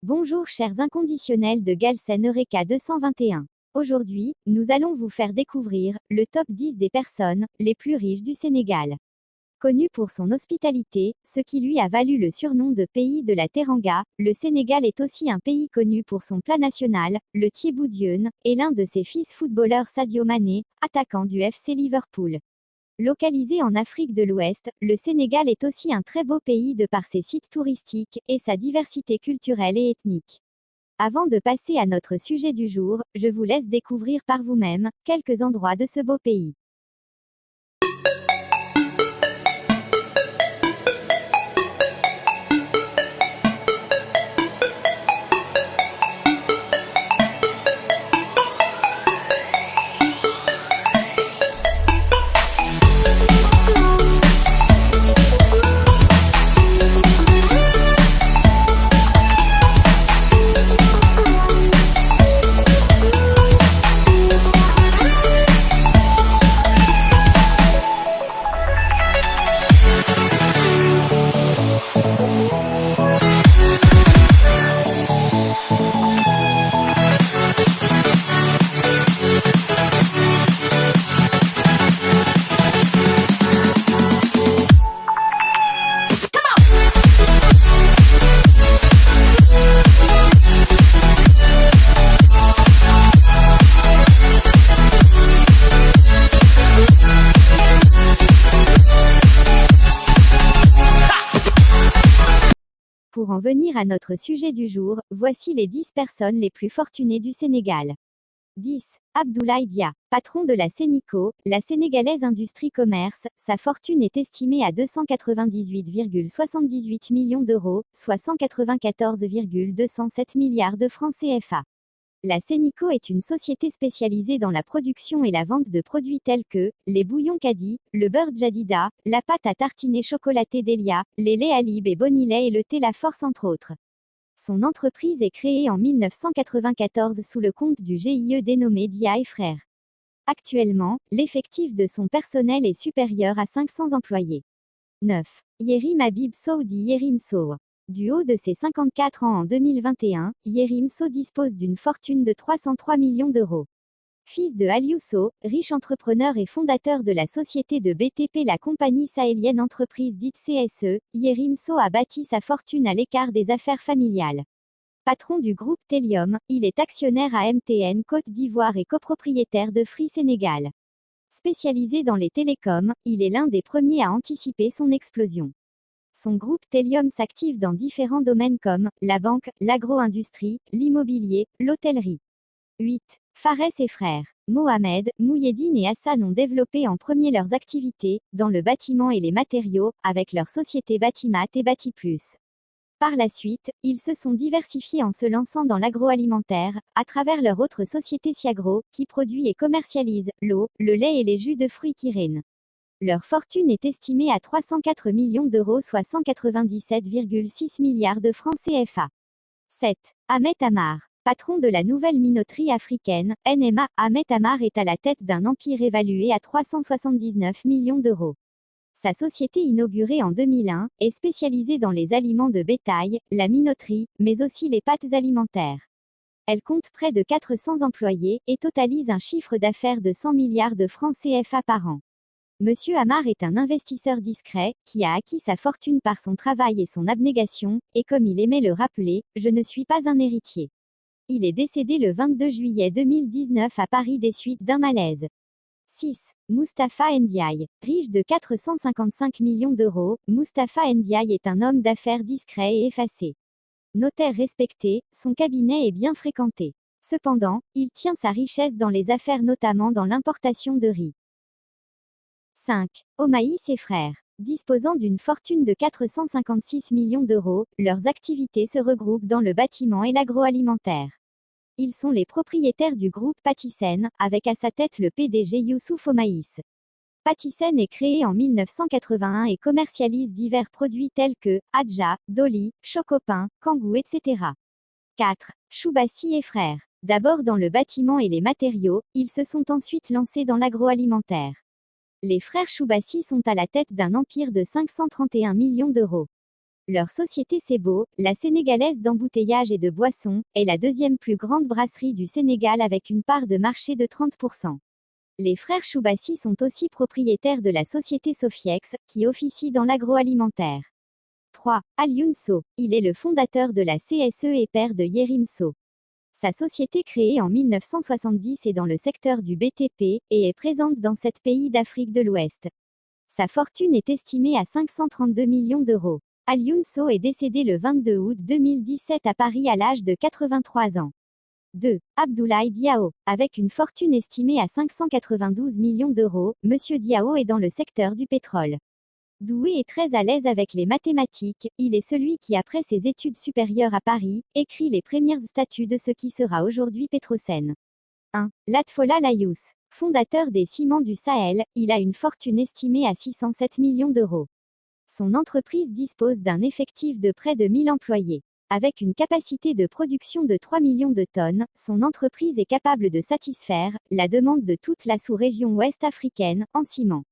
Bonjour chers inconditionnels de Galsen Eureka 221. Aujourd'hui, nous allons vous faire découvrir le top 10 des personnes les plus riches du Sénégal. Connu pour son hospitalité, ce qui lui a valu le surnom de pays de la Teranga, le Sénégal est aussi un pays connu pour son plat national, le thiéboudiène, et l'un de ses fils footballeurs Sadio Mané, attaquant du FC Liverpool. Localisé en Afrique de l'Ouest, le Sénégal est aussi un très beau pays de par ses sites touristiques et sa diversité culturelle et ethnique. Avant de passer à notre sujet du jour, je vous laisse découvrir par vous-même quelques endroits de ce beau pays. Pour en venir à notre sujet du jour, voici les 10 personnes les plus fortunées du Sénégal. 10. Abdoulaye Dia. Patron de la Sénico, la sénégalaise industrie commerce, sa fortune est estimée à 298,78 millions d'euros, soit 194,207 milliards de francs CFA. La Sénico est une société spécialisée dans la production et la vente de produits tels que les bouillons Kadi, le beurre Jadida, la pâte à tartiner chocolatée Delia, les laits Alib et Bonilait et le thé La Force entre autres. Son entreprise est créée en 1994 sous le compte du GIE dénommé Dia et Frères. Actuellement, l'effectif de son personnel est supérieur à 500 employés. 9. Yerim Habib Sow dit Yerim Sow. Du haut de ses 54 ans en 2021, Yerim Sow dispose d'une fortune de 303 millions d'euros. Fils de Aliou Sow, riche entrepreneur et fondateur de la société de BTP, la compagnie sahélienne entreprise dite CSE, Yerim Sow a bâti sa fortune à l'écart des affaires familiales. Patron du groupe Telium, il est actionnaire à MTN Côte d'Ivoire et copropriétaire de Free Sénégal. Spécialisé dans les télécoms, il est l'un des premiers à anticiper son explosion. Son groupe Telium s'active dans différents domaines comme la banque, l'agro-industrie, l'immobilier, l'hôtellerie. 8. Fares et frères. Mohamed, Mouhyeddine et Hassan ont développé en premier leurs activités dans le bâtiment et les matériaux avec leur société Batimat et Batiplus. Par la suite, ils se sont diversifiés en se lançant dans l'agroalimentaire à travers leur autre société Siagro qui produit et commercialise l'eau, le lait et les jus de fruits Kirin. Leur fortune est estimée à 304 millions d'euros, soit 197,6 milliards de francs CFA. 7. Ahmed Amar. Patron de la nouvelle minoterie africaine, NMA, Ahmed Amar est à la tête d'un empire évalué à 379 millions d'euros. Sa société inaugurée en 2001 est spécialisée dans les aliments de bétail, la minoterie, mais aussi les pâtes alimentaires. Elle compte près de 400 employés et totalise un chiffre d'affaires de 100 milliards de francs CFA par an. Monsieur Amar est un investisseur discret, qui a acquis sa fortune par son travail et son abnégation, et comme il aimait le rappeler, je ne suis pas un héritier. Il est décédé le 22 juillet 2019 à Paris des suites d'un malaise. 6. Mustapha Ndiaye. Riche de 455 millions d'euros, Mustapha Ndiaye est un homme d'affaires discret et effacé. Notaire respecté, son cabinet est bien fréquenté. Cependant, il tient sa richesse dans les affaires, notamment dans l'importation de riz. 5. Omaïs et frères. Disposant d'une fortune de 456 millions d'euros, leurs activités se regroupent dans le bâtiment et l'agroalimentaire. Ils sont les propriétaires du groupe Patisen, avec à sa tête le PDG Youssouf Omaïs. Patisen est créé en 1981 et commercialise divers produits tels que Adja, Dolly, Chocopin, Kangoo, etc. 4. Choubassi et frères. D'abord dans le bâtiment et les matériaux, ils se sont ensuite lancés dans l'agroalimentaire. Les frères Choubassi sont à la tête d'un empire de 531 millions d'euros. Leur société Sebo, la sénégalaise d'embouteillage et de boissons, est la deuxième plus grande brasserie du Sénégal avec une part de marché de 30%. Les frères Choubassi sont aussi propriétaires de la société Sofiex, qui officie dans l'agroalimentaire. 3. Alioune Sow. Il est le fondateur de la CSE et père de Yérim Sow. Sa société créée en 1970 est dans le secteur du BTP, et est présente dans 7 pays d'Afrique de l'Ouest. Sa fortune est estimée à 532 millions d'euros. Alioune Sow est décédé le 22 août 2017 à Paris à l'âge de 83 ans. 2. Abdoulaye Diao. Avec une fortune estimée à 592 millions d'euros, Monsieur Diao est dans le secteur du pétrole. Doué et très à l'aise avec les mathématiques, il est celui qui, après ses études supérieures à Paris, écrit les premiers statuts de ce qui sera aujourd'hui Petrosen. 1. Latfola Layous. Fondateur des Ciments du Sahel, il a une fortune estimée à 607 millions d'euros. Son entreprise dispose d'un effectif de près de 1000 employés. Avec une capacité de production de 3 millions de tonnes, son entreprise est capable de satisfaire la demande de toute la sous-région ouest africaine en ciment.